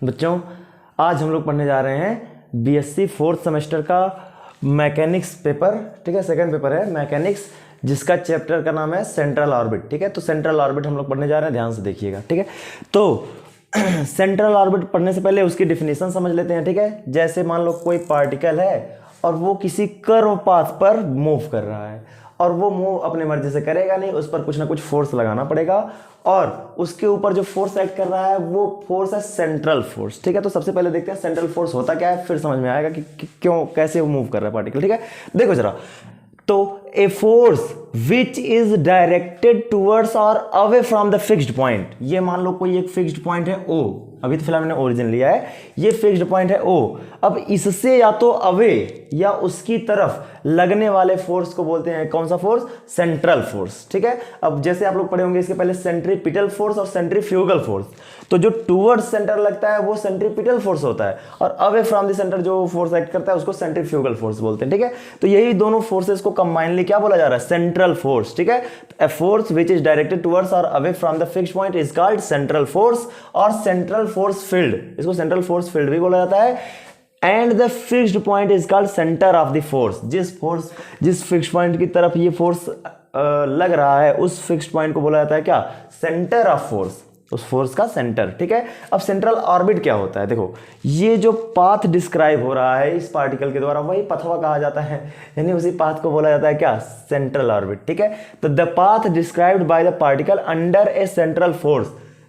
बच्चों आज हम लोग पढ़ने जा रहे हैं बीएससी फोर्थ सेमेस्टर का मैकेनिक्स पेपर, ठीक है, सेकंड पेपर है मैकेनिक्स, जिसका चैप्टर का नाम है सेंट्रल ऑर्बिट। ठीक है, तो सेंट्रल ऑर्बिट हम लोग पढ़ने जा रहे हैं, ध्यान से देखिएगा। ठीक है, तो सेंट्रल ऑर्बिट पढ़ने से पहले उसकी डिफिनीशन समझ लेते हैं। ठीक है, जैसे मान लो कोई पार्टिकल है और वो किसी कर्व पाथ पर मूव कर रहा है और वो मूव अपने मर्जी से करेगा नहीं, उस पर कुछ ना कुछ फोर्स लगाना पड़ेगा और उसके ऊपर जो फोर्स एक्ट कर रहा है वो फोर्स है सेंट्रल फोर्स। ठीक है, तो सबसे पहले देखते हैं सेंट्रल फोर्स होता क्या है, फिर समझ में आएगा कि क्यों कैसे वो मूव कर रहा है पार्टिकल। ठीक है, देखो जरा, तो a force which is directed towards और away from the fixed point. ये मान लो कोई एक फिक्स्ड पॉइंट है ओ, अभी तो फिलहाल मैंने ओरिजिन लिया है, ये फिक्स्ड पॉइंट है ओ। अब इससे या तो अवे या उसकी तरफ लगने वाले फोर्स को बोलते हैं कौन सा फोर्स, सेंट्रल फोर्स। ठीक है, अब जैसे आप लोग पढ़े होंगे इसके पहले सेंट्रीपिटल फोर्स और सेंट्रीफ्यूगल फोर्स, तो जो टूवर्ड्स सेंटर लगता है वो सेंट्रीपिटल फोर्स होता है और अवे फ्रॉम द सेंटर जो फोर्स एक्ट करता है उसको सेंट्रीफ्यूगल फोर्स बोलते हैं। ठीक है, तो यही दोनों फोर्सेस को कंबाइनली क्या बोला जा रहा है, सेंट्रल फोर्स। ठीक है, a force which is directed towards और away from the fixed point is called central force और सेंट्रल फोर्स फील्ड, इसको सेंट्रल फोर्स फील्ड भी बोला जाता है। And the fixed point is called centre of the force. जिस fixed point की तरफ ये फोर्स लग रहा है उस फिक्स्ड पॉइंट को बोला जाता है क्या, सेंटर ऑफ फोर्स, उस फोर्स का सेंटर। ठीक है, अब सेंट्रल ऑर्बिट क्या होता है, देखो ये जो पाथ डिस्क्राइब हो रहा है इस पार्टिकल के द्वारा वही पथवा कहा जाता है, यानी उसी पाथ को बोला जाता है क्या, सेंट्रल ऑर्बिट। ठीक है, तो the path described by the particle under a central force,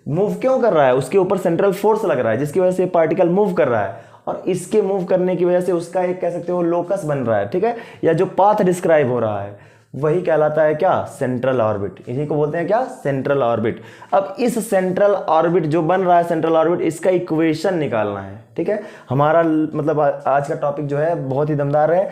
move क्यों कर रहा है, उसके ऊपर सेंट्रल फोर्स लग रहा है जिसकी वजह से पार्टिकल मूव कर रहा है और इसके मूव करने की वजह से उसका एक कह सकते हो लोकस बन रहा है। ठीक है, या जो पाथ डिस्क्राइब हो रहा है वही कहलाता है क्या, सेंट्रल ऑर्बिट, इसी को बोलते हैं क्या, सेंट्रल ऑर्बिट। अब इस सेंट्रल ऑर्बिट जो बन रहा है सेंट्रल ऑर्बिट, इसका इक्वेशन निकालना है। ठीक है, हमारा मतलब आज का टॉपिक जो है बहुत ही दमदार है।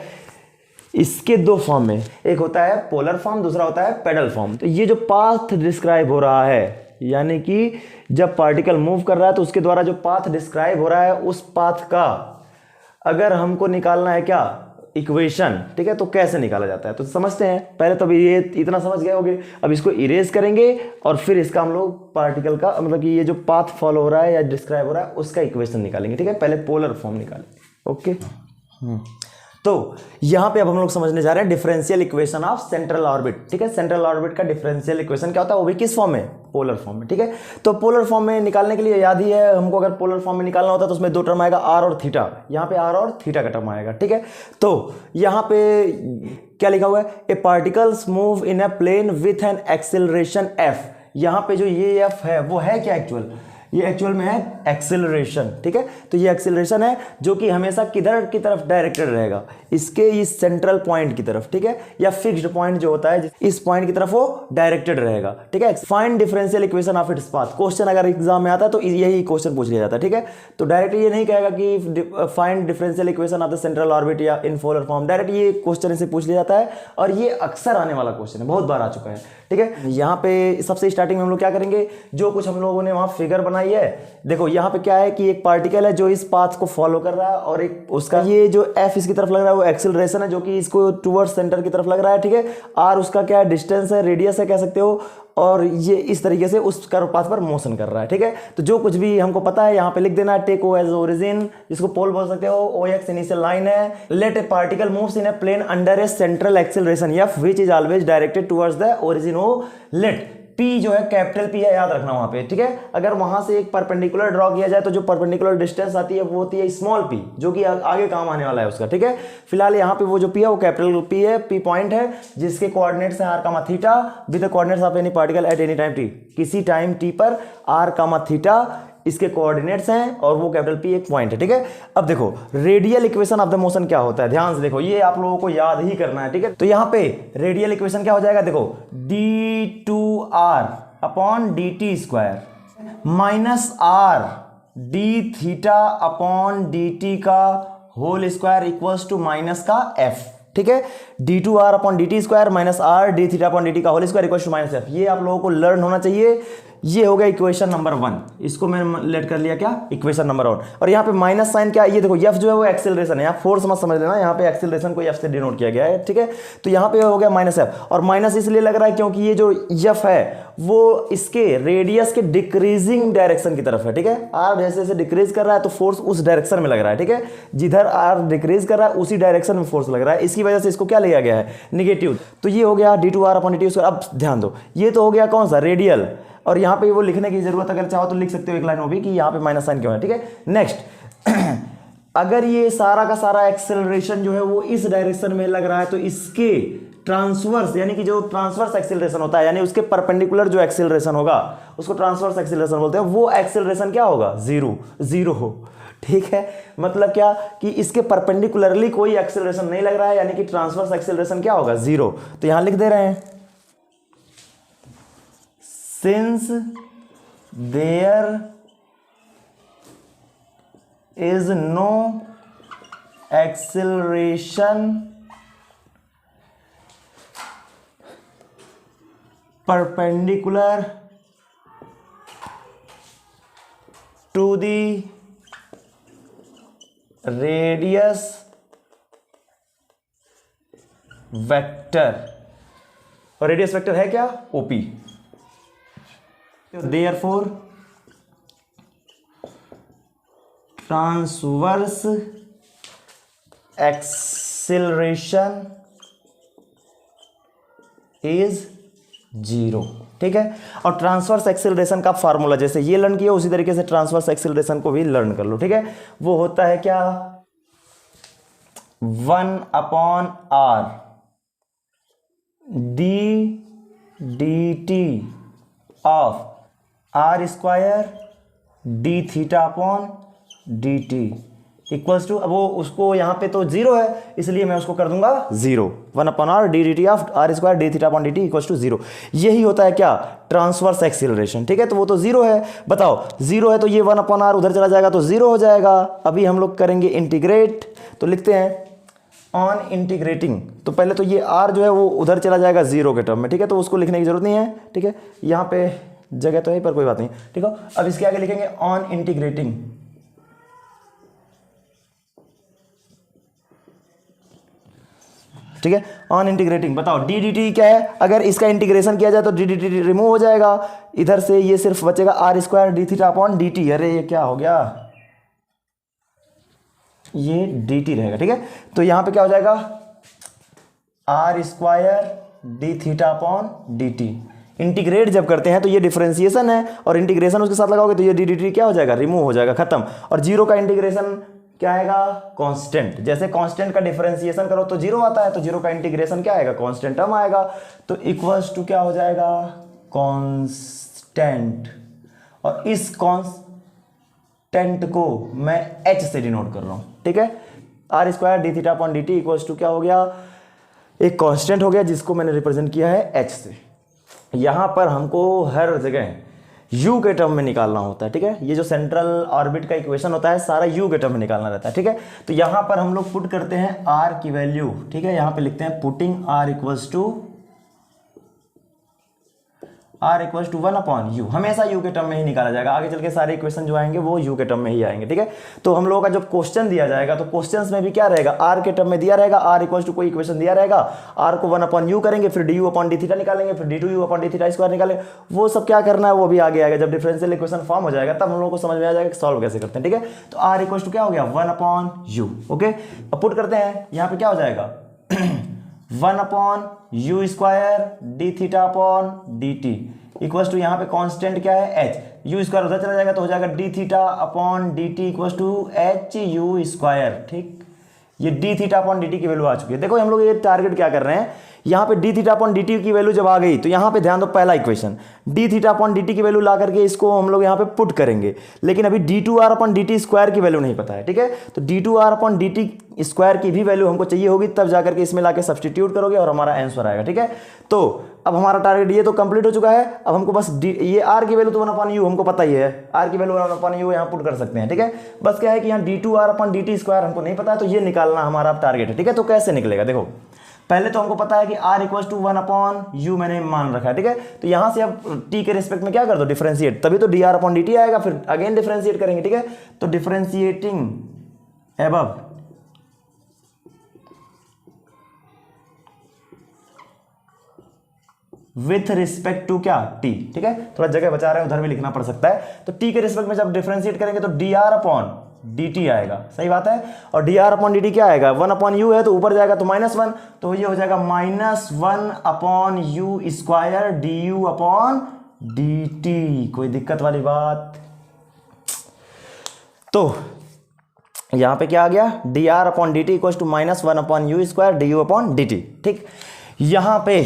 इसके दो फॉर्म में, एक होता है पोलर फॉर्म, दूसरा होता है पेडल फॉर्म। तो ये जो पाथ डिस्क्राइब हो रहा है, यानी कि जब पार्टिकल मूव कर रहा है तो उसके द्वारा जो पाथ डिस्क्राइब हो रहा है उस पाथ का अगर हमको निकालना है क्या, इक्वेशन। ठीक है, तो कैसे निकाला जाता है तो समझते हैं। पहले तो अभी ये इतना समझ गए होंगे, अब इसको इरेज करेंगे और फिर इसका हम लोग पार्टिकल का मतलब कि ये जो पाथ फॉलो हो रहा है या डिस्क्राइब हो रहा है उसका इक्वेशन निकालेंगे। ठीक है, पहले पोलर फॉर्म निकालेंगे। ओके, तो यहां पे अब हम लोग समझने जा रहे हैं differential equation of central orbit. ठीक है, सेंट्रल ऑर्बिट का डिफरेंशियल इक्वेशन क्या होता है, वो भी किस फॉर्म में, पोलर फॉर्म में। ठीक है, तो पोलर फॉर्म में निकालने के लिए याद ही है हमको, अगर पोलर फॉर्म में निकालना होता है तो उसमें दो टर्म आएगा, आर और थीटा। यहाँ पे आर और थीटा का टर्म आएगा। ठीक है, तो यहाँ पे क्या लिखा हुआ है, a particles move in a plane with an acceleration F. यहाँ पे जो ये एफ है वो है क्या, ये एक्चुअल में है एक्सेलरेशन। ठीक है, तो ये एक्सेलरेशन है जो कि हमेशा किधर की तरफ डायरेक्टेड रहेगा, इसके इस सेंट्रल पॉइंट की तरफ। ठीक है, या फिक्स्ड पॉइंट जो होता है इस पॉइंट की तरफ वो डायरेक्टेड रहेगा। ठीक है, find differential equation of its path. Question अगर एग्जाम में आता है तो यही क्वेश्चन पूछ लिया जाता है। ठीक है, तो डायरेक्ट ये नहीं कहेगा कि find differential equation of the central orbit या इन पोलर फॉर्म, डायरेक्ट ये क्वेश्चन से पूछ लिया जाता है और ये अक्सर आने वाला क्वेश्चन है, बहुत बार आ चुका है। ठीक है, यहाँ पे सबसे स्टार्टिंग में हम लोग क्या करेंगे, जो कुछ हम लोगों ने वहां फिगर बनाई है, देखो यहाँ पे क्या है कि एक पार्टिकल है जो इस पाथ को फॉलो कर रहा है और एक उसका ये जो एफ इसकी तरफ लग रहा है वो एक्सेलरेशन है जो कि इसको टुवर्ड्स सेंटर की तरफ लग रहा है। ठीक है, आर उसका क्या है, डिस्टेंस है, रेडियस है कह सकते हो, और ये इस तरीके से उस कर्व पाथ पर मोशन कर रहा है। ठीक है, तो जो कुछ भी हमको पता है यहाँ पे लिख देना, टेक ओ एज ओरिजिन, जिसको पोल बोल सकते हो, ओ एक्स इनिशियल लाइन है, let a particle moves in a plane under a central acceleration F which is always directed towards the origin O, let P जो है कैपिटल पी है, याद रखना वहां पे। ठीक है, अगर वहां से एक परपेंडिकुलर ड्रॉ किया जाए तो जो परपेंडिकुलर डिस्टेंस आती है वो होती है स्मॉल पी, जो कि आगे काम आने वाला है उसका। ठीक है, फिलहाल यहाँ पे वो जो पी है वो कैपिटल पी है, पी पॉइंट है जिसके कोऑर्डिनेट्स हैं r comma theta with the coordinates of any particle at any time t. किसी टाइम टी पर आर कामा थीटा इसके कोऑर्डिनेट्स हैं और वो कैपिटल पी एक पॉइंट है। ठीक है, अब देखो radial equation of the motion क्या होता है, ध्यान से देखो, ये आप लोगों को याद ही करना है। ठीक है, तो यहाँ पे रेडियल इक्वेशन क्या हो जाएगा, देखो d2r upon D T square minus R D theta upon D T का whole square equals to minus का एफ। ठीक है, d2r upon D T square minus R D theta upon D T का whole square equals to minus F. ये आप लोगों को learn होना चाहिए, ये हो गया इक्वेशन नंबर 1, इसको मैंने लेट कर लिया क्या, इक्वेशन नंबर 1। और यहाँ पे माइनस साइन क्या है, ये देखो एफ जो है वो एक्सेलरेशन है, यहाँ फोर्स मत समझ लेना, यहाँ पे एक्सेलरेशन को एफ से डिनोट किया गया है, ठीक है। तो यहाँ पे हो गया माइनस एफ, और माइनस इसलिए लग रहा है क्योंकि ये जो एफ है वो इसके रेडियस के डिक्रीजिंग डायरेक्शन की तरफ है, ठीक है। आर जैसे जैसे डिक्रीज कर रहा है तो फोर्स उस डायरेक्शन में लग रहा है, ठीक है। जिधर आर डिक्रीज कर रहा है उसी डायरेक्शन में फोर्स लग रहा है, इसकी वजह से इसको क्या लिया गया है, निगेटिव। तो ये हो गया d2r/dt²। अब ध्यान दो, ये तो हो गया कौन सा, रेडियल, और यहाँ पे वो लिखने की जरूरत अगर चाहो तो लिख सकते हो एक लाइन में भी कि यहाँ पे माइनस साइन क्यों है, ठीक है। नेक्स्ट अगर ये सारा का सारा एक्सेलरेशन जो है वो इस डायरेक्शन में लग रहा है तो इसके ट्रांसवर्स, यानी कि जो ट्रांसवर्स एक्सेलरेशन होता है, यानी उसके परपेंडिकुलर जो एक्सेलरेशन होगा उसको ट्रांसवर्स एक्सेलरेशन बोलते हैं, वो एक्सेलरेशन क्या होगा, जीरो हो, ठीक है। मतलब क्या कि इसके परपेंडिकुलरली कोई एक्सेलरेशन नहीं लग रहा है, यानी कि ट्रांसवर्स एक्सेलरेशन क्या होगा, 0। तो यहां लिख दे रहे हैं since there is no acceleration perpendicular to the radius vector, और रेडियस वेक्टर है क्या, OP। therefore transverse acceleration is 0, ठीक है। और ट्रांसवर्स एक्सेलरेशन का फार्मूला जैसे ये लर्न किया उसी तरीके से ट्रांसवर्स एक्सेलरेशन को भी लर्न कर लो, ठीक है। वो होता है क्या, 1/r dt of r² d(θ/dt) equals to, अब वो उसको यहाँ पे तो 0 है इसलिए मैं उसको कर दूंगा 0, 1/r dt of r² d(θ/dt) equals to 0। यही होता है क्या, ट्रांसवर्स एक्सीलरेशन, ठीक है। तो वो तो 0 है, बताओ 0 है तो ये 1/r उधर चला जाएगा तो 0 हो जाएगा। अभी हम लोग करेंगे इंटीग्रेट, तो लिखते हैं ऑन इंटीग्रेटिंग, तो पहले तो ये r जो है वो उधर चला जाएगा 0 के टर्म में, ठीक है। तो उसको लिखने की जरूरत नहीं है, ठीक है, यहाँ पे जगह तो है पर कोई बात नहीं, ठीक है। अब इसके आगे लिखेंगे ऑन इंटीग्रेटिंग, ठीक है, ऑन इंटीग्रेटिंग। बताओ डी डी टी क्या है, अगर इसका इंटीग्रेशन किया जाए तो डी डी टी रिमूव हो जाएगा, इधर से ये सिर्फ बचेगा r² d(θ/dt)। अरे ये क्या हो गया, ये dt रहेगा, ठीक है। तो यहां पे क्या हो जाएगा, r² d(θ/dt)। इंटीग्रेट जब करते हैं तो ये डिफरेंशिएशन है, और इंटीग्रेशन उसके साथ लगाओगे तो ये डी डी टी क्या हो जाएगा, रिमूव हो जाएगा, खत्म। और 0 का इंटीग्रेशन क्या आएगा, कांस्टेंट। जैसे कांस्टेंट का डिफरेंशिएशन करो तो 0 आता है, तो 0 का इंटीग्रेशन क्या आएगा, कांस्टेंट टर्म आएगा। तो इक्वल्स टू क्या हो जाएगा, कांस्टेंट। और इस कांस्टेंट को मैं h से डिनोट कर रहा हूं, ठीक है। r² d(θ/dt) इक्वल्स टू क्या हो गया, एक कांस्टेंट हो गया जिसको मैंने रिप्रेजेंट किया है h से। यहां पर हमको हर जगह u के टर्म में निकालना होता है, ठीक है। ये जो सेंट्रल ऑर्बिट का इक्वेशन होता है सारा u के टर्म में निकालना रहता है, ठीक है। तो यहां पर हम लोग पुट करते हैं r की वैल्यू, ठीक है। यहां पे लिखते हैं putting r equals to 1/u। हमेशा u के टर्म में ही निकाला जाएगा, आगे चल के सारे इक्वेशन जो आएंगे वो u के टर्म में ही आएंगे, ठीक है। तो हम लोगों का जब क्वेश्चन दिया जाएगा तो क्वेश्चंस में भी क्या रहेगा, r के टर्म में दिया रहेगा, r इक्वल्स टू कोई इक्वेशन दिया रहेगा, r को 1/u करेंगे, फिर du/dθ निकालेंगे, फिर d2u/dθ² निकालेंगे। वो सब क्या करना है वो भी आगे आएगा, जब डिफरेंशियल इक्वेशन फॉर्म हो जाएगा तब हम लोगों को समझ में आ जाएगा सॉल्व कैसे करते हैं, ठीक है। तो r इक्वल्स टू क्या हो गया, 1/u, ओके। अब पुट करते हैं, यहाँ पे क्या हो जाएगा 1/u² d(θ/dt) इक्वल्स टू, यहाँ पे कांस्टेंट क्या है h, u² उधर चला जाएगा तो हो जाएगा d(θ/dt) इक्वल्स टू h(u²), ठीक। ये d(θ/dt) की वैल्यू आ चुकी है। देखो हम लोग ये टारगेट क्या कर रहे हैं, यहाँ पे d(θ/dt) की वैल्यू जब आ गई तो यहाँ पे ध्यान दो, पहला इक्वेशन d(θ/dt) की वैल्यू ला करके इसको हम लोग यहाँ पे पुट करेंगे, लेकिन अभी d2r/dt² की वैल्यू नहीं पता है, ठीक है। तो d2r/dt² की भी वैल्यू हमको चाहिए होगी, तब जाकर के इसमें लाके सब्सटीट्यूट करोगे और हमारा आंसर आएगा, ठीक है। तो अब हमारा टारगेट ये तो कंप्लीट हो चुका है। अब हमको बस ये r की वैल्यू तो 1/u हमको पता ही है, r की वैल्यू 1/u यहाँ पुट कर सकते हैं, ठीक है। बस क्या है कि यहाँ d2r/dt² हमको नहीं पता है, तो ये निकालना हमारा टारगेट है, ठीक है। तो कैसे निकलेगा, देखो पहले तो हमको पता है कि r इक्वल टू 1/u मैंने मान रखा है, ठीक है। तो यहां से अब t के रिस्पेक्ट में क्या कर दो, डिफरेंशिएट, तभी तो dr/dt आएगा, फिर अगेन डिफरेंशिएट करेंगे, ठीक है। तो differentiating above with respect to क्या, t, ठीक है। थोड़ा जगह बचा रहे हैं, उधर भी लिखना पड़ सकता है। तो t के रिस्पेक्ट में जब डिफरेंशिएट करेंगे तो dr/dt आएगा, सही बात है। और dr/dt क्या आएगा, 1/u है तो ऊपर जाएगा तो -1, तो ये हो जाएगा -1/u² du/dt। कोई दिक्कत वाली बात? तो यहां पे क्या आ गया, dr/dt equal to -1/u² du/dt, ठीक। यहां पे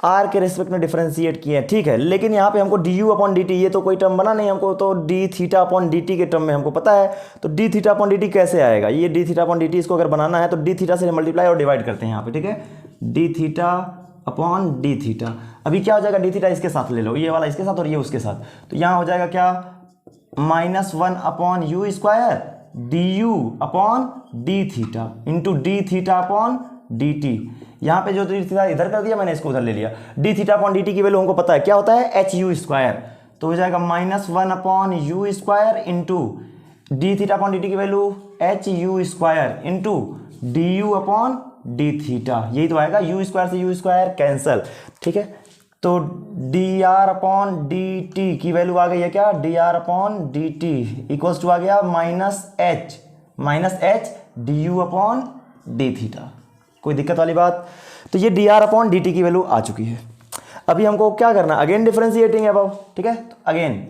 r के रिस्पेक्ट में डिफरेंशिएट किए हैं, ठीक है। लेकिन यहाँ पे हमको du/dt, ये तो कोई टर्म बना नहीं, हमको तो dθ/dt के टर्म में हमको पता है। तो dθ/dt कैसे आएगा, ये dθ/dt इसको अगर बनाना है तो dθ से मल्टीप्लाई और डिवाइड करते हैं यहाँ पे, ठीक है। dθ/dθ, अभी क्या हो जाएगा, dθ इसके साथ ले लो, ये वाला इसके साथ और ये उसके साथ, तो यहाँ हो जाएगा क्या, -1/u² du/dθ इंटू dθ/dt। यहाँ पे जो dθ इधर कर दिया मैंने, इसको उधर ले लिया। dθ/dt की वैल्यू हमको पता है क्या होता है, HU², तो हो जाएगा -1/u² इंटू dθ/dt की वैल्यू HU² इंटू du/dθ, यही तो आएगा, u² से u² कैंसल, ठीक है। तो dr/dt की वैल्यू आ गई है क्या, dr/dt इक्वल्स टू आ गया -h du/dθ। कोई दिक्कत वाली बात? तो ये dr/dt की वैल्यू आ चुकी है। अभी हमको क्या करना, अगेन डिफरेंशिएटिंग है अबव, ठीक है। तो अगेन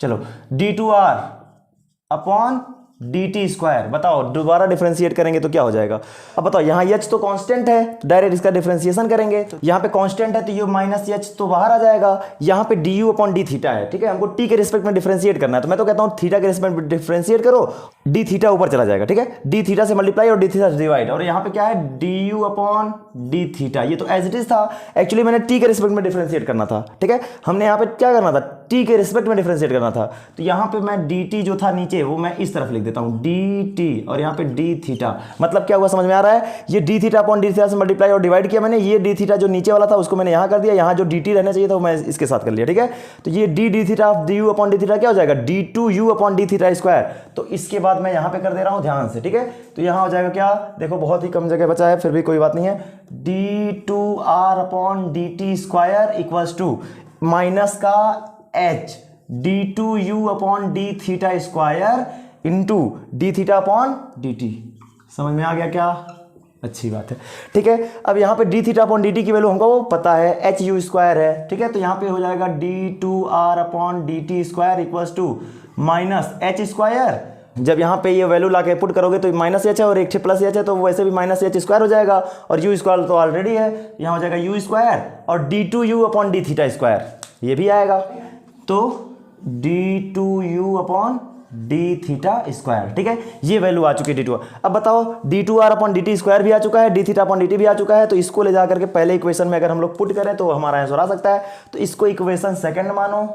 चलो d2r/dt², बताओ दोबारा डिफरेंशिएट करेंगे तो क्या हो जाएगा। अब बताओ, यहाँ h तो कांस्टेंट है, डायरेक्ट इसका डिफरेंशिएशन करेंगे, तो यहाँ पे कांस्टेंट है तो ये -h तो बाहर आ जाएगा। यहाँ पे du/dθ है, ठीक है। हमको t के रिस्पेक्ट में डिफरेंशिएट करना है, तो मैं तो कहता हूँ थीटा के रिस्पेक्ट में डिफरेंशिएट करो, dθ ऊपर चला जाएगा, ठीक है। dθ से मल्टीप्लाई और dθ से डिवाइड, और यहाँ पे क्या है, du/dθ, ये तो एज इट इज था। एक्चुअली मैंने t के रिस्पेक्ट में डिफरेंशिएट करना था, ठीक है। हमने यहाँ पे क्या करना था, t के रिस्पेक्ट में डिफरेंशिएट करना था। तो यहाँ पे मैं dt जो था नीचे, वो मैं इस तरफ लिख देता हूँ dt, और यहाँ पे dθ, मतलब क्या हुआ समझ में आ रहा है, ये dθ/dθ से मल्टीप्लाई और डिवाइड किया मैंने, ये dθ जो नीचे वाला था उसको मैंने यहाँ कर दिया, यहाँ जो dt रहना चाहिए था वो मैं इसके साथ कर लिया, ठीक है। तो ये dθ du/dθ क्या हो जाएगा, d2u/dθ²। तो इसके बाद मैं यहाँ पे कर दे रहा हूँ ध्यान से, ठीक है। तो यहाँ हो जाएगा क्या, देखो बहुत ही कम जगह बचा है, फिर भी कोई बात नहीं है, d2r/dt² इक्वल्स टू माइनस का h d2u/dθ² इंटू dθ/dt। समझ में आ गया क्या, अच्छी बात है, ठीक है। अब यहाँ पे dθ/dt की वैल्यू हमको पता है, HU² है, ठीक है। तो यहाँ पे हो जाएगा d2r/dt² इक्वल्स टू -h²। जब यहाँ पे ये वैल्यू लाके पुट करोगे तो -h है और एक प्लस h है, तो वैसे भी -h² हो जाएगा, और u² तो ऑलरेडी है, यहाँ हो जाएगा u² और d2u/dθ², ये भी आएगा। तो d2u/dθ², ठीक है। ये वैल्यू आ चुकी है d2। अब बताओ d2r/dt² भी आ चुका है, dθ/dt भी आ चुका है, तो इसको ले जा करके पहले इक्वेशन में अगर हम लोग पुट करें तो हमारा आंसर आ सकता है। तो इसको इक्वेशन सेकंड मानो,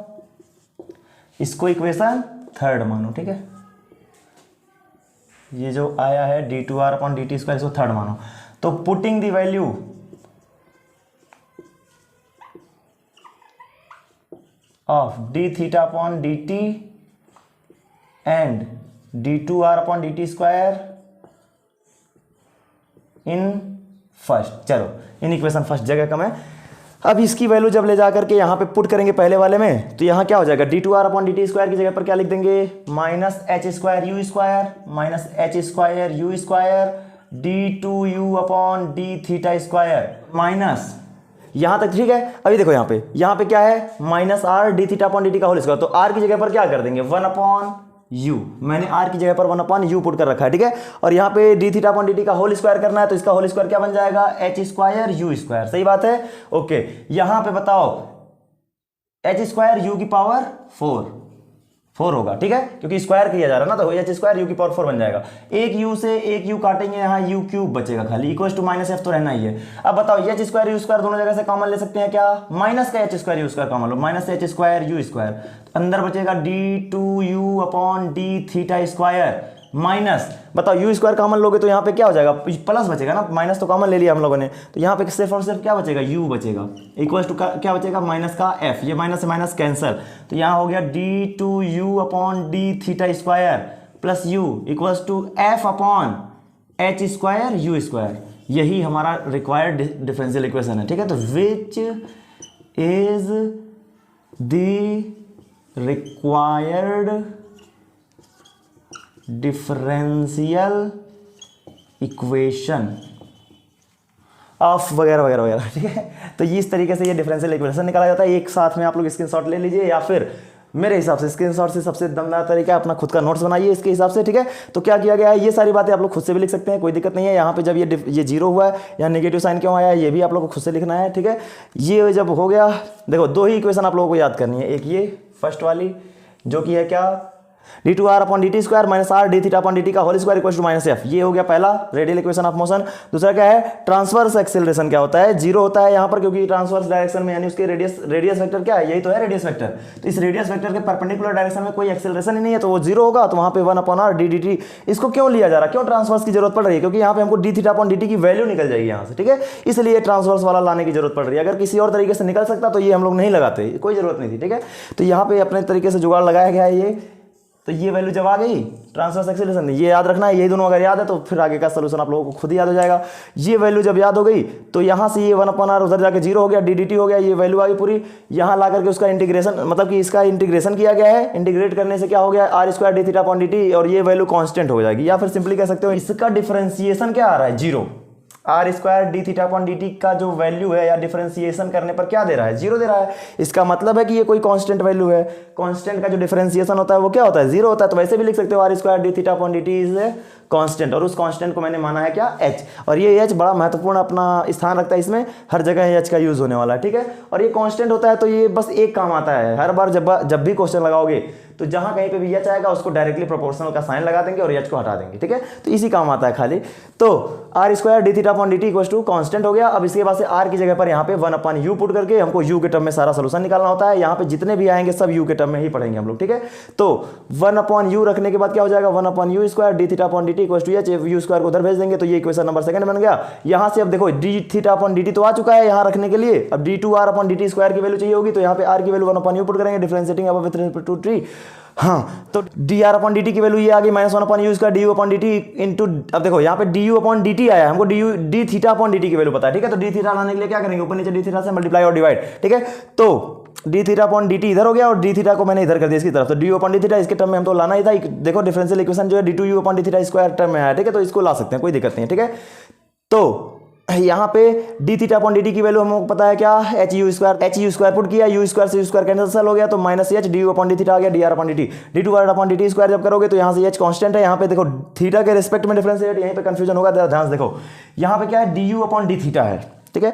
इसको इक्वेशन थर्ड मानो, ठीक है। ये जो आया है d2r/dt² इसको थर्ड मानो। तो putting the value of dθ/dt and d2r/dt² in first, चलो इन इक्वेशन फर्स्ट जगह का मैं अब इसकी वैल्यू जब ले जा करके यहाँ पे पुट करेंगे पहले वाले में, तो यहाँ क्या हो जाएगा, d2r/dt² की जगह पर क्या लिख देंगे, -h²u² d2u/dθ² माइनस, यहाँ तक ठीक है। अभी देखो यहाँ पे क्या है, -r dθ/dt का होल स्क्वायर, तो r की जगह पर क्या कर देंगे, 1/u, मैंने r की जगह पर 1/u पुट कर रखा है, ठीक है। और यहाँ पे dθ/dt का होल स्क्वायर करना है, तो इसका होल स्क्वायर क्या बन जाएगा, h²u², सही बात है, ओके। यहाँ पे बताओ h²u⁴ 4 होगा, ठीक है, क्योंकि स्क्वायर किया जा रहा है ना, तो h²u⁴ बन जाएगा। एक u से एक u काटेंगे, यहाँ u³ बचेगा खाली, इक्वल टू -f तो रहना ही है। अब बताओ h²u² दोनों जगह से कॉमन ले सकते हैं क्या, माइनस का h²u² कॉमन लो, -h²u², अंदर बचेगा d2u/dθ² माइनस, बताओ यू स्क्वायर कॉमन लोगे तो यहाँ पे क्या हो जाएगा, प्लस बचेगा ना, माइनस तो कॉमन ले लिया हम लोगों ने, तो यहाँ पे सिर्फ और सिर्फ क्या बचेगा, यू बचेगा, इक्वल टू क्या बचेगा, माइनस का एफ, ये माइनस से माइनस कैंसल, तो यहाँ हो गया d two u upon d theta square plus u equals to f upon h square u square, यही हमारा रिक्वायर्ड डिफरेंशियल इक्वेशन है, ठीक है। तो which is the required differential equation of वगैरह वगैरह वगैरह, ठीक है। तो इस तरीके से ये डिफरेंशियल इक्वेशन निकाला जाता है। एक साथ में आप लोग स्क्रीनशॉट ले लीजिए, या फिर मेरे हिसाब से स्क्रीनशॉट से सबसे दमदार तरीका है अपना खुद का नोट्स बनाइए इसके हिसाब से, ठीक है। तो क्या किया गया है, ये सारी बातें आप लोग खुद से भी लिख सकते हैं, कोई दिक्कत नहीं है। यहाँ पे जब ये जीरो हुआ है, यहाँ नेगेटिव साइन क्यों आया है, ये भी आप लोग को खुद से लिखना है, ठीक है। ये जब हो गया, देखो दो ही इक्वेशन आप लोगों को याद करनी है, एक ये फर्स्ट वाली जो कि है क्या, d two r upon D T square minus R D theta upon D T का whole square equal to minus F, ये हो गया पहला रेडियल इक्वेशन ऑफ मोशन। दूसरा क्या है, ट्रांसवर्स एक्सेलरेशन क्या होता है, जीरो होता है यहाँ पर, क्योंकि ट्रांसवर्स डायरेक्शन में यानी उसके रेडियस वेक्टर क्या है, यही तो है रेडियस वेक्टर। तो इस रेडियस वेक्टर के परपेंडिकुलर डायरेक्शन में कोई एक्सेलरेशन ही नहीं है, तो वो जीरो होगा, तो वहाँ पे one upon R D D T. इसको क्यों लिया जा रहा है, क्यों ट्रांसवर्स की जरूरत पड़ रही है, क्योंकि यहाँ पे हमको D theta upon D t की वैल्यू निकल जाएगी यहाँ से, ठीक है, इसलिए ट्रांसवर्स वाला लाने की जरूरत पड़ रही है। अगर किसी और तरीके से निकल सकता तो ये हम लोग नहीं लगाते, कोई जरूरत नहीं थी, ठीक है। तो यहाँ पे अपने तरीके से जुगाड़ लगाया गया है ये, तो ये वैल्यू जब आ गई ट्रांसवर्स एक्सेलरेशन, ये याद रखना है, ये दोनों अगर याद है तो फिर आगे का सलूशन आप लोगों को खुद ही याद हो जाएगा। ये वैल्यू जब याद हो गई तो यहाँ से ये वन अपॉन आर उधर जाके जीरो हो गया, डी डी टी हो गया, ये वैल्यू आ गई पूरी। यहाँ ला करके उसका इंटीग्रेशन, मतलब कि इसका इंटीग्रेशन किया गया है, इंटीग्रेट करने से क्या हो गया, r square d theta upon D t, और ये वैल्यू कांस्टेंट हो जाएगी। या फिर सिंपली कह सकते हो इसका डिफरेंशिएशन क्या आ रहा है, zero. R square d theta upon D T का जो वैल्यू है या डिफरेंशिएशन करने पर क्या दे रहा है, जीरो दे रहा है। इसका मतलब है कि ये कोई कांस्टेंट वैल्यू है। कांस्टेंट का जो डिफरेंशिएशन होता है वो क्या होता है, जीरो होता है। तो वैसे भी लिख सकते हो r square d theta upon D t is constant, और उस कांस्टेंट को मैंने माना है क्या, एच, और ये एच बड़ा महत्वपूर्ण अपना स्थान रखता है इसमें, हर जगह एच का यूज होने वाला है, ठीक है। और ये कांस्टेंट होता है तो ये बस एक काम आता है, हर बार जब भी क्वेश्चन लगाओगे तो जहां कहीं पे भी एच आएगा उसको डायरेक्टली प्रोपोर्शनल का साइन लगा देंगे और एच को हटा देंगे, ठीक है। तो इसी काम आता है खाली। तो r square d theta upon D t equals to constant हो गया। अब इसके बाद से आर की जगह पर यहाँ पे वन अपॉन यू पुट करके हमको यू के टर्म में सारा सोल्यूशन निकालना होता है। यहाँ पे जितने भी आएंगे सब यू के टर्म में ही पढ़ेंगे हम लोग, ठीक है। तो वन अपॉन यू रखने के बाद क्या हो जाएगा, one upon u square d theta upon D t equals to h, u square को उधर भेज देंगे, तो ये इक्वेशन नंबर सेकंड बन गया। यहाँ से अब देखो d theta upon D t तो आ चुका है यहाँ रखने के लिए, अब d two r upon D T square की वैल्यू चाहिए होगी, तो यहाँ पे आर की value one upon u put करेंगे, डिफरेंशिएटिंग अब विद रिस्पेक्ट टू टी। हाँ, तो d r upon D t की वैल्यू ये आ गई माइनस वन अपॉन यू इसका d u upon D t into, अब देखो यहाँ पे D u upon D T आया, हमको D U D theta upon D t की वैल्यू पता है, ठीक है। तो डी थीटा लाने के लिए क्या करेंगे, ऊपर नीचे डी थीटा से मल्टीप्लाई और डिवाइड, ठीक है। तो D theta upon D T इधर हो गया और डी थीटा को मैंने इधर कर दिया इसकी तरफ, तो D u upon d theta इसके टर्म में हम तो लाना ही था। देखो डिफरेंशियल इक्वेशन जो है d two u upon d theta square term में है, ठीक है, तो इसको ला सकते हैं, कोई दिक्कत नहीं है, ठीक है। तो यहाँ पे d theta upon D t की वैल्यू हमको पता है क्या, एच यू स्क्वायर पुट किया, यू स्क्वायर से यू स्क्वायर कैंसिल हो गया, तो minus h d u upon d theta आ गया, d r upon D t, d two r upon D T square जब करोगे तो यहाँ से एच कांस्टेंट है, यहाँ पे देखो थीटा के रिस्पेक्ट में डिफरेंशिएट, यहीं पे कंफ्यूजन होगा, ध्यान से देखो यहाँ पे क्या है, D u upon d theta है, ठीक है।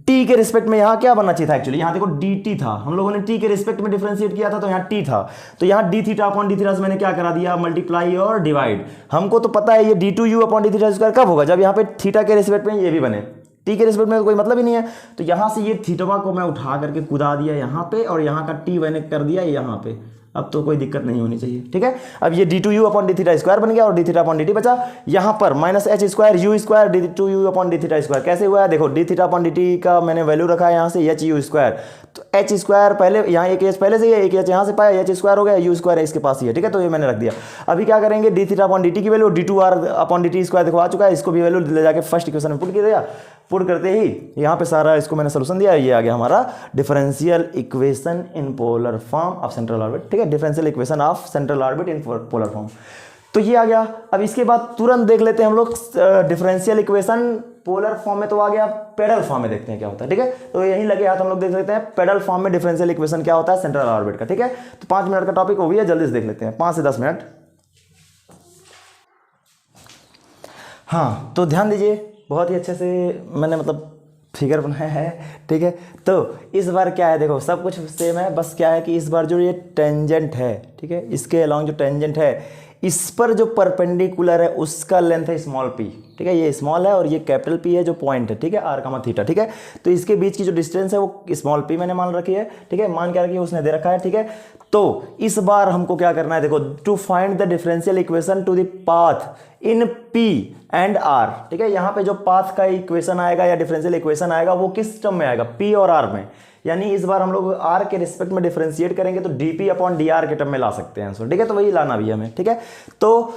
टी के रिस्पेक्ट में यहाँ क्या बनना चाहिए था, एक्चुअली यहाँ देखो डी टी था, हम लोगों ने टी के रिस्पेक्ट में डिफरेंशिएट किया था तो यहाँ टी था, तो यहाँ D theta upon d theta से मैंने क्या करा दिया, मल्टीप्लाई और डिवाइड। हमको तो पता है ये d two u upon d theta square कब होगा, जब यहाँ पे थीटा के रिस्पेक्ट में ये भी बने, टी के रिस्पेक्ट में तो कोई मतलब ही नहीं है। तो यहाँ से ये थीटा को मैं उठा करके कुदा दिया यहाँ पे, और यहाँ का टी मैंने कर दिया यहाँ पे, अब तो कोई दिक्कत नहीं होनी चाहिए, ठीक है। अब ये d two u upon d theta square बन गया और d theta upon D t बचा, यहाँ पर minus h square u square d two u upon d theta square कैसे हुआ है, देखो d theta upon D T का मैंने वैल्यू रखा है यहाँ से एच यू स्क्वायर, तो एच स्क्वायर पहले यहाँ एक एच पहले से है, एक एच यहाँ से पाया, एच स्क्वायर हो गया, यू स्क्वायर इसके पास ही है, ठीक है। तो ये मैंने रख दिया। अभी क्या करेंगे, d theta upon D t की value d two r upon D T square देखो आ चुका है, इसको भी वैल्यू ले जाके फर्स्ट इक्वेशन में पुट किया, पुट करते ही यहाँ पे सारा इसको मैंने सोल्यूशन दिया, ये आ गया हमारा differential equation in polar form of central orbit, ठीक है, differential equation of central orbit in polar form. तो ये आ गया। अब इसके बाद तुरंत देख लेते हैं हम लोग डिफरेंशियल इक्वेशन पोलर फॉर्म में, तो आ गया पेडल फॉर्म में, देखते हैं क्या होता है, ठीक है। तो यहीं लगे हाथ हम लोग देख लेते हैं पेडल फॉर्म में डिफरेंशियल इक्वेशन क्या होता है सेंट्रल ऑर्बिट का, ठीक है। तो 5 मिनट का टॉपिक हो गया, जल्दी से देख लेते हैं, 5 से 10 मिनट। हाँ, तो ध्यान दीजिए, बहुत ही अच्छे से मैंने मतलब फिगर बनाया है, ठीक है। तो इस बार क्या है, देखो सब कुछ सेम है, बस क्या है कि इस बार जो ये टेंजेंट है, ठीक है, इसके अलॉन्ग जो टेंजेंट है, इस पर जो परपेंडिकुलर है उसका लेंथ है स्मॉल p, ठीक है, ये स्मॉल है और ये कैपिटल पी है जो पॉइंट है, ठीक है, आर कामा थीटा, ठीक है। तो इसके बीच की जो डिस्टेंस है वो स्मॉल पी मैंने मान रखी है, ठीक है, मान क्या रखी है उसने दे रखा है, ठीक है। तो इस बार हमको क्या करना है, देखो, to find the differential equation to the path in p and r, ठीक है। यहाँ पे जो पाथ का इक्वेशन आएगा या डिफरेंशियल इक्वेशन आएगा वो किस टर्म में आएगा, पी और आर में, यानी इस बार हम लोग आर के रिस्पेक्ट में डिफरेंशिएट करेंगे तो डीपी अपॉन डी आर के टर्म में ला सकते हैं आंसर, ठीक है। तो वही लाना भी है हमें, ठीक है। तो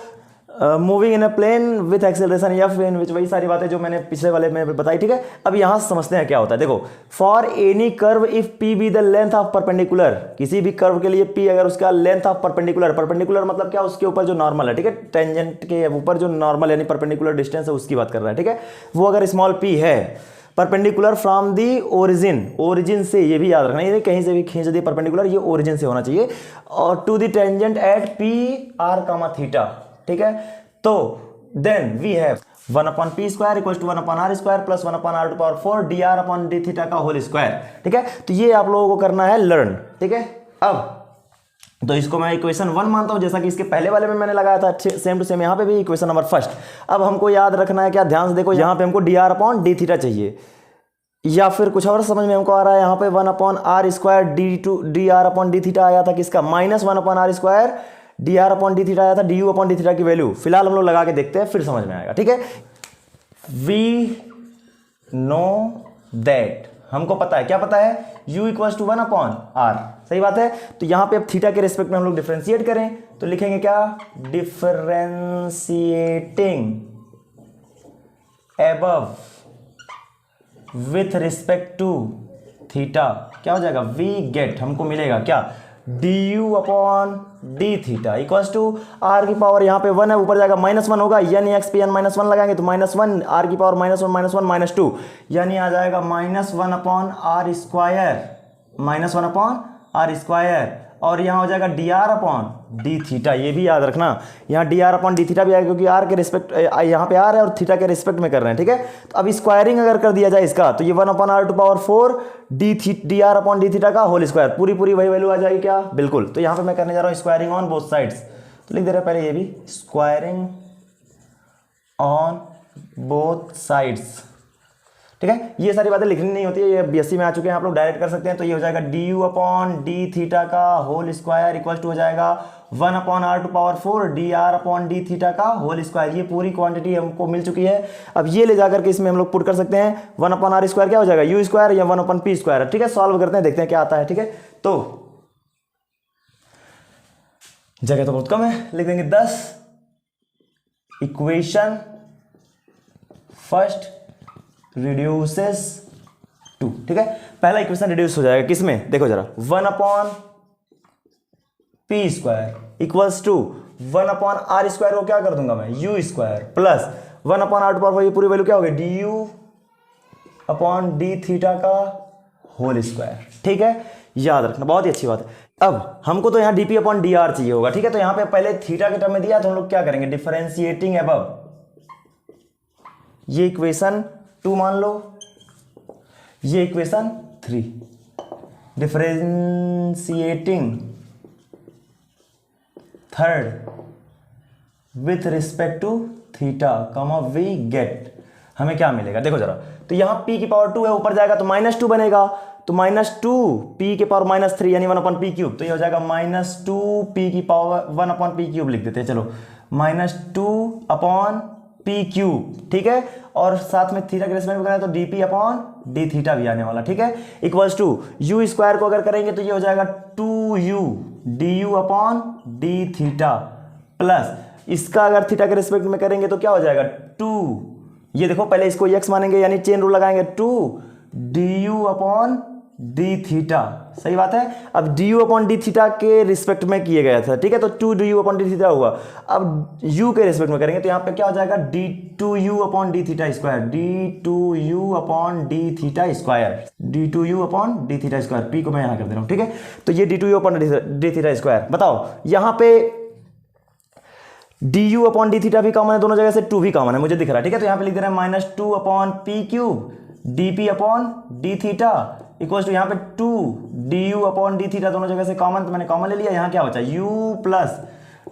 moving in a plane with acceleration f in which, वही सारी बातें जो मैंने पिछले वाले में बताई, ठीक है। अब यहाँ समझते हैं क्या होता है, देखो, for any curve if P be the length of perpendicular, किसी भी कर्व के लिए पी अगर उसका लेंथ ऑफ परपेंडिकुलर, परपेंडिकुलर मतलब क्या, उसके ऊपर जो नॉर्मल है, ठीक है, टेंजेंट के ऊपर जो नॉर्मल यानी परपेंडिकुलर डिस्टेंस है उसकी बात कर रहा है, ठीक है, वो अगर स्मॉल पी है perpendicular from the origin, origin से, ये भी याद रखना, ये कहीं से भी खींच दिए परपेंडिकुलर, ये ओरिजिन से होना चाहिए, और to the tangent at P r comma theta, ठीक है। तो then we have 1 upon p square equal to 1 upon r square plus 1 upon r to power 4 d r upon d theta का whole square, ठीक है। तो ये आप लोगों को करना है लर्न, ठीक है। अब तो इसको मैं इक्वेशन 1 मानता हूं, जैसा कि इसके पहले वाले में मैंने लगाया था, सेम टू सेम यहाँ पे भी इक्वेशन नंबर फर्स्ट। अब हमको याद रखना है क्या, ध्यान से देखो, यहाँ पे हमको D r upon d theta चाहिए, या फिर कुछ और समझ में हमको आ रहा है, यहाँ पे 1 upon r square d r upon d theta आया था किसका, minus 1 upon r square d r upon d theta आया था, d u upon d theta की वैल्यू फिलहाल हम लोग लगा के देखते हैं, फिर समझ में आएगा, ठीक है। वी नो दैट, हमको पता है, क्या पता है, u equals to 1 upon r, सही बात है। तो यहां पे अब थीटा के रिस्पेक्ट में हम लोग डिफरेंशिएट करें तो लिखेंगे क्या, differentiating above with respect to theta, क्या हो जाएगा, वी गेट, हमको मिलेगा क्या, du upon d theta equals to r की पावर, यहाँ पे 1 है, ऊपर जाएगा -1 होगा, यानी एक्स पी एन -1 लगाएंगे तो -1, आर की पावर -1 -2, यानी आ जाएगा -1 upon r square, -1 upon r square, और यहाँ हो जाएगा d r upon d theta, ये भी याद रखना, यहाँ d r upon d theta भी आएगा क्योंकि आर के रिस्पेक्ट, यहाँ पे आर है और थीटा के रिस्पेक्ट में कर रहे हैं, ठीक है। तो अब स्क्वायरिंग अगर कर दिया जाए इसका तो ये 1 upon r to power 4 d r upon d theta का होल स्क्वायर, पूरी वही वैल्यू आ जाएगी क्या, बिल्कुल। तो यहाँ पे मैं करने जा रहा हूँ स्क्वायरिंग ऑन बोथ साइड्स, तो लिख दे रहे हैं पहले ये भी, स्क्वायरिंग ऑन बोथ साइड्स, ठीक है। ये सारी बातें लिखनी नहीं होती है, ये बीएससी में आ चुके हैं, आप लोग डायरेक्ट कर सकते हैं। तो ये हो जाएगा d u upon d theta का होल स्क्वायर इक्वल टू हो जाएगा 1 upon r to power 4 d r upon d theta का होल स्क्वायर, ये पूरी क्वांटिटी हमको मिल चुकी है। अब ये ले जाकर के इसमें हम लोग पुट कर सकते हैं, 1 अपॉन आर स्क्वायर क्या हो जाएगा, यू स्क्वायर या 1 अपॉन पी स्क्वायर, ठीक है। सॉल्व करते हैं, देखते हैं क्या आता है, ठीक है। तो जगह तो बहुत कम है, लिख देंगे 10 इक्वेशन फर्स्ट रिड्यूसेस टू, ठीक है। पहला इक्वेशन रिड्यूस हो जाएगा किसमें, देखो जरा, 1 upon p square equals to 1 upon r square को क्या कर दूंगा मैं, u square plus 1 upon r to power, ये पूरी वैल्यू क्या हो गई, d u upon d theta का होल स्क्वायर, ठीक है। याद रखना, बहुत ही अच्छी बात है। अब हमको तो यहाँ डीपी अपॉन डी आर चाहिए होगा, ठीक है। तो यहाँ पे पहले थीटा के टर्म में दिया तो हम लोग क्या करेंगे, डिफरेंशिएटिंग अबव, ये इक्वेशन 2 मान लो, ये equation 3, differentiating third with respect to theta comma we get, हमें क्या मिलेगा, देखो जरा। तो यहां p की पावर 2 है, ऊपर जाएगा तो -2 बनेगा, तो -2 p के पावर -3 यानी 1 अपॉन पी क्यूब, तो ये हो जाएगा -2 p की पावर 1 अपॉन पी क्यूब लिख देते हैं, चलो, -2 अपॉन पी क्यूब, ठीक है। और साथ में थीटा के रिस्पेक्ट में करें तो dp अपॉन डी थीटा भी आने वाला, ठीक है, इक्वल्स टू यू स्क्वायर को अगर करेंगे तो ये हो जाएगा 2u du upon d theta plus इसका अगर थीटा के रिस्पेक्ट में करेंगे तो क्या हो जाएगा 2, ये देखो पहले इसको x मानेंगे यानी चेन रूल लगाएंगे, 2 du अपॉन डी थीटा, सही बात है। अब du अपॉन डी थीटा के रिस्पेक्ट में किए गया था, ठीक है, तो 2 du अपॉन डी थीटा हुआ। अब u के रिस्पेक्ट में करेंगे तो यहाँ पे क्या हो जाएगा, d2u upon d theta square, d2u upon d theta square, d2u upon d theta square, p को मैं यहाँ कर दे रहा हूँ, ठीक है। तो ये d2u upon d theta square, बताओ यहाँ पे du अपॉन डी थीटा भी कॉमन है, दोनों जगह से 2 भी कॉमन है, मुझे दिख रहा है, ठीक है। तो यहाँ पे लिख दे रहे हैं -2 upon p cube dp upon d theta equals to यहाँ पे 2 du अपॉन डी थीटा, दोनों जगह से कॉमन, तो मैंने कॉमन ले लिया, यहाँ क्या बचा u plus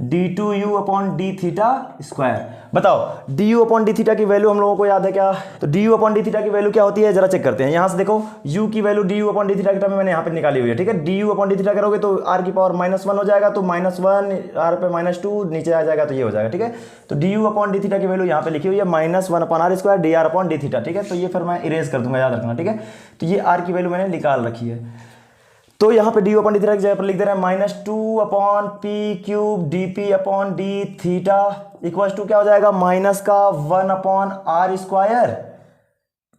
d2u upon d theta square. बताओ du अपॉन डी थीटा की वैल्यू हम लोगों को याद है क्या? तो du अपॉन डी थीटा की वैल्यू क्या होती है जरा चेक करते हैं। यहां से देखो u की value du upon d theta के टर्म में मैंने यहाँ पे निकाली हुई है, ठीक है। du अपॉन डी थीटा करोगे तो r की पावर -1 हो जाएगा, तो -1 r पे -2 नीचे आ जाएगा, तो ये हो जाएगा, ठीक है। तो du अपॉन डी थीटा की वैल्यू यहाँ पे लिखी हुई है -1 upon r square dr upon d theta, ठीक है। तो ये फिर मैं इरेज कर दूंगा, याद रखना, ठीक है। तो ये r की वैल्यू मैंने निकाल रखी है। तो यहाँ पे डी अपॉन डी थीटा की जगह पर लिख दे रहे हैं -2 upon p cube d p upon d theta equal to क्या हो जाएगा, -1 अपॉन आर स्क्वायर।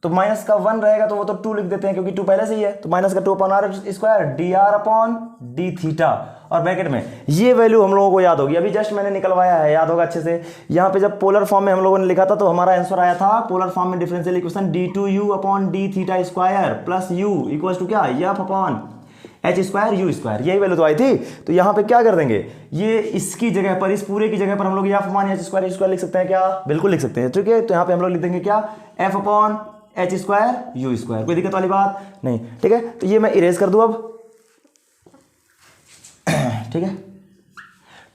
तो -1 रहेगा तो वो तो 2 लिख देते हैं क्योंकि 2 पहले से ही है, तो -2 upon r square d r upon d theta, और ब्रैकेट में ये वैल्यू हम लोगों को याद होगी, अभी जस्ट मैंने निकलवाया है, याद होगा अच्छे से। यहाँ पे जब पोलर फॉर्म में हम लोगों ने लिखा था तो हमारा आंसर आया था पोलर फॉर्म में differential equation d2u upon d theta square plus u equal to क्या, f upon h square u square, यही वैल्यू तो आई थी। तो यहाँ पे क्या कर देंगे, ये इसकी जगह पर, इस पूरे की जगह पर हम लोग F upon h square u square लिख सकते हैं क्या? बिल्कुल लिख सकते हैं, ठीक है। तो यहाँ पे हम लोग लिख देंगे क्या, f upon h square u square, कोई दिक्कत वाली बात नहीं, ठीक है। तो ये मैं इरेज कर दूं अब, ठीक है,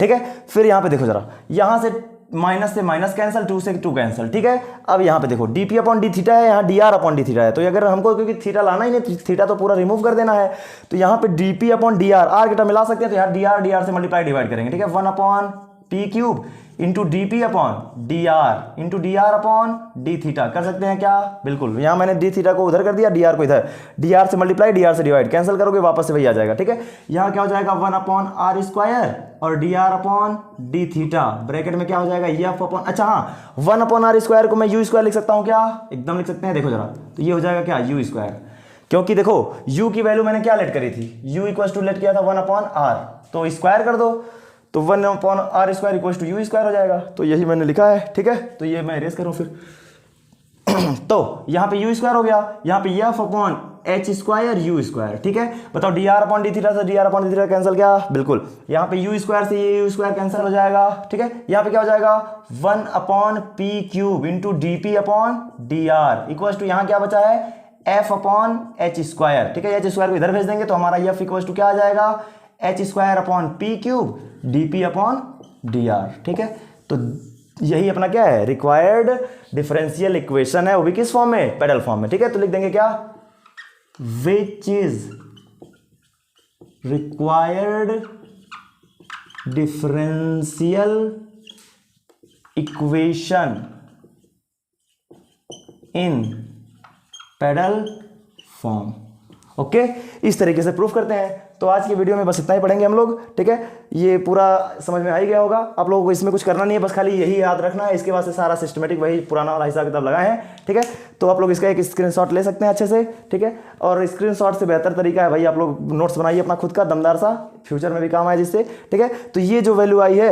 ठीक है। फिर यहाँ पे देखो जरा, यहाँ से माइनस कैंसिल, 2 से 2 कैंसिल, ठीक है। अब यहाँ पे देखो dp अपॉन डी थीटा है, यहाँ dr अपॉन डी थीटा है, तो अगर हमको क्योंकि थीटा लाना ही नहीं, थीटा तो पूरा रिमूव कर देना है, तो यहाँ पे dp अपॉन dr r के टर्म मिला सकते हैं, तो यहाँ dr से मल्टीप्लाई डिवाइड करेंगे, ठीक है। 1 upon p cube into dp upon dr into dr upon d theta कर सकते हैं क्या? बिल्कुल। यहाँ मैंने डी थीटा को उधर कर दिया, dr को इधर, dr से मल्टीप्लाई dr से डिवाइड, कैंसिल करोगे वापस से वही आ जाएगा, ठीक है। यहाँ क्या हो जाएगा, 1 अपॉन आर स्क्वायर और dr upon d theta, bracket में क्या हो जाएगा, एफ अपॉन, अच्छा हाँ 1 अपॉन आर स्क्वायर को मैं यू स्क्वायर लिख सकता हूँ क्या? एकदम लिख सकते हैं, देखो जरा, तो ये हो जाएगा क्या, यू स्क्वायर, क्योंकि देखो u की वैल्यू मैंने क्या लेट करी थी, u इक्वल टू लेट किया था 1 अपॉन आर, तो स्क्वायर कर दो, तो 1 upon r square equal to u square हो जाएगा, तो यही मैंने लिखा है, ठीक है। तो ये मैं इरेज करूँ फिर तो यहाँ पे यू स्क्वायर हो गया, यहाँ पे f upon h square u square, ठीक है। बताओ d r upon d theta से d r upon d theta cancel, क्या? बिल्कुल। यहाँ पे यू स्क्वायर से ये यू स्क्वायर कैंसिल हो जाएगा, ठीक है। यहाँ पे क्या हो जाएगा, 1 upon p cube into d p upon d r equal to यहाँ क्या बचा है, एफ अपॉन एच स्क्वायर, ठीक है। एच स्क्वायर को इधर भेज देंगे तो हमारा एफ इक्वल टू क्या आ जाएगा, H square upon p cube d p upon d are, ठीक है। तो यही अपना क्या है, रिक्वायर्ड डिफरेंशियल इक्वेशन है, वो भी किस फॉर्म में, पेडल फॉर्म में, ठीक है। तो लिख देंगे क्या, which is required differential equation in pedal form, okay. इस तरीके से प्रूफ करते हैं। तो आज की वीडियो में बस इतना ही पढ़ेंगे हम लोग, ठीक है। ये पूरा समझ में आ ही गया होगा आप लोगों को, इसमें कुछ करना नहीं है, बस खाली यही याद रखना है। इसके बाद से सारा सिस्टमेटिक वही पुराना वाला हिसाब किताब लगाए हैं, ठीक है। तो आप लोग इसका एक स्क्रीनशॉट ले सकते हैं अच्छे से, ठीक है। और स्क्रीनशॉट से बेहतर तरीका है भाई, आप लोग नोट्स बनाइए अपना खुद का दमदार सा, फ्यूचर में भी काम आए जिससे, ठीक है। तो ये जो वैल्यू आई है,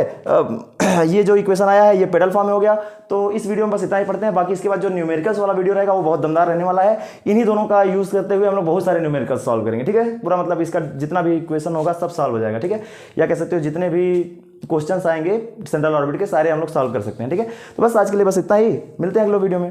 ये जो इक्वेशन आया है, ये पेडल फॉर्म में हो गया। तो इस वीडियो में बस इतना ही पढ़ते हैं, बाकी इसके बाद जो न्यूमेरिकल्स वाला वीडियो रहेगा वो बहुत दमदार रहने वाला है। इन्हीं दोनों का यूज करते हुए हम लोग बहुत सारे न्यूमेरिकल्स सॉल्व करेंगे, ठीक है। पूरा मतलब इसका जितना भी इक्वेशन होगा सब सॉल्व हो जाएगा, ठीक है। या कह सकते हो जितने भी क्वेश्चंस आएंगे सेंट्रल ऑर्बिट के सारे हम लोग सॉल्व कर सकते हैं, ठीक है। तो बस आज के लिए बस इतना ही, मिलते हैं अगले वीडियो में।